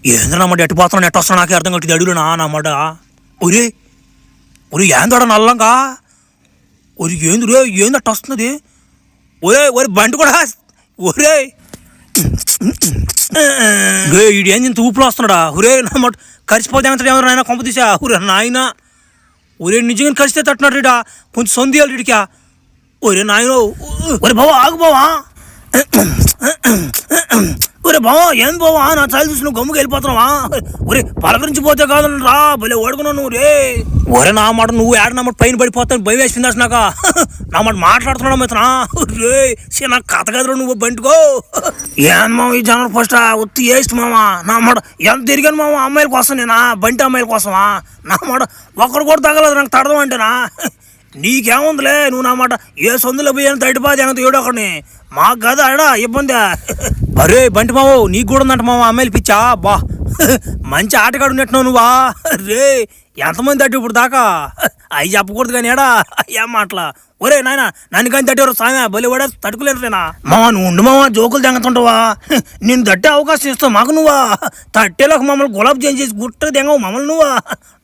ఏంద్రన్నమాట ఎట్టిపోతున్నా net వస్తున్నా నాకే అర్థం కట్టి అడుగునా అన్నమాట. ఒరే ఒరే ఏందోడ నల్లంగా ఒరి ఏంది రే ఏంది అట్ట వస్తున్నది. ఒరే ఒరే బండి కూడా ఒరే రే ఈడు ఏంది ఇంత ఊపులో వస్తున్నాడా. ఒరే నమ్మట కరిసిపోతే ఏమంటాడు నాయన కొంప తీసా. ఒరే నాయన ఒరే నిజంగా కరిస్తే తట్టున్నాడు రీడా కొంచెం సొందియాలి రీడికా. ఒరే నాయన ఒరే బావా ఆగు బావా. ఒరే బావా ఏం బావా నా చాలు చూసి నువ్వు గమ్ముకి వెళ్ళిపోతున్నావా. ఒరే పలకరించిపోతే కాదని రా భలే ఓడుకున్నావు నువ్వు రే. ఒరే నా మాట నువ్వు ఏడ నా మాట పైన పడిపోతాను భయం వేసింది నాక నా మాట మాట్లాడుతున్నావు మిత్రా. రే నాకు కథ కదరా నువ్వు బంటికో. ఏం మామ ఈ జనరల్ ఫస్ట్ ఒత్తి వేస్ట్ మామ. నా మాట ఎంత తిరిగాను మామ అమ్మాయిల కోసం నేనా బంటి అమ్మాయిల కోసమా. నా మాట ఒక్కడు కూడా తగలదు నాకు తడదాం అంటేనా. నీకేముందిలే నువ్వు నా మాట ఏ సొందులో పోయాను తడిపాది అంత ఏడో ఒకడిని మాకు కదా ఆడా ఇబ్బంది. అరే బంటి మావు నీకు కూడా ఉందంట మామ అమ్మాయిలు పిచ్చా. బా మంచి ఆటగాడు ఉన్నట్టున్నావు నువ్వా. రే ఎంతమంది తట్టు ఇప్పుడు దాకా అవి చెప్పకూడదు కానీ ఏడా ఏం మాటలా. ఒరే నాయన నన్ను కానీ తట్టేవారు సామె బలి కూడా తట్టుకోలేరునా. మామ నువ్వు ఉండు మామ జోకులు తెంగతుంటావా. నేను తట్టే అవకాశం ఇస్తావు మాకు నువ్వా. తట్టేలోకి మమ్మల్ని గులాబ్ జామ్ చేసి గుట్ట తెంగవు మమ్మల్ని నువ్వా.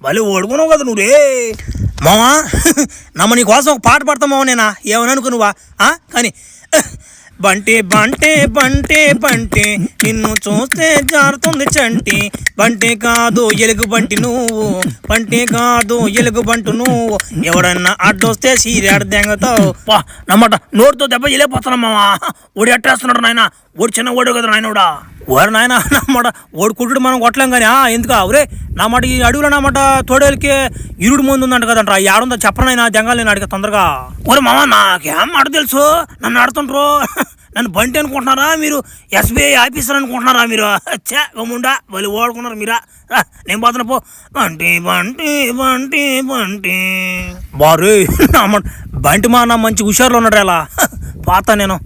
బలి ఓడుకున్నావు కదా నువ్వు రే. మామా నమ్మ నీ కోసం ఒక పాట పాడతావు మామ నేనా ఏమని అనుకో నువ్వా. కానీ బంటి బంటే బంటే బంటి నిన్ను చూస్తే జారుతుంది చంటి. బంటి కాదు ఎలుగు బంటి నువ్వు బంటి కాదు ఎలుగు బంటు నువ్వు. ఎవడన్నా అడ్డొస్తే సీరాడు దెంగతావు. నమ్మట నోటితో దెబ్బ వెళ్ళిపోతున్నా మామా. ఓడి అట్టేస్తున్నాడు నాయన. ఓడి చిన్న ఓడు కదా నాయనోడా. ఓరు నాయన నమ్మట ఓడి కుట్టుడు మనం కొట్టలేం కానీ ఎందుకు ఒరే నా మాట ఈ అడవిలో నా మాట తోడేలకి ఇరుడు ముందు ఉందంట కదంట. ఏడుందో చెప్పనైనా జంగాలు నేను అడిగా తొందరగా. ఒరే మామ నాకేం మాట తెలుసు నన్ను ఆడుతుంటారు. నన్ను బంటి అనుకుంటున్నారా మీరు ఎస్బీఐ ఆఫీసర్ అనుకుంటున్నారా మీరు. చే గమ్ముండా వాళ్ళు ఓడుకున్నారు మీరా. నేను పోతున్నా పో. బంటి బంటి బంటి బంటి బారు బంటి మా నా మంచి హుషారులో ఉన్నాడు. ఎలా పోతా నేను.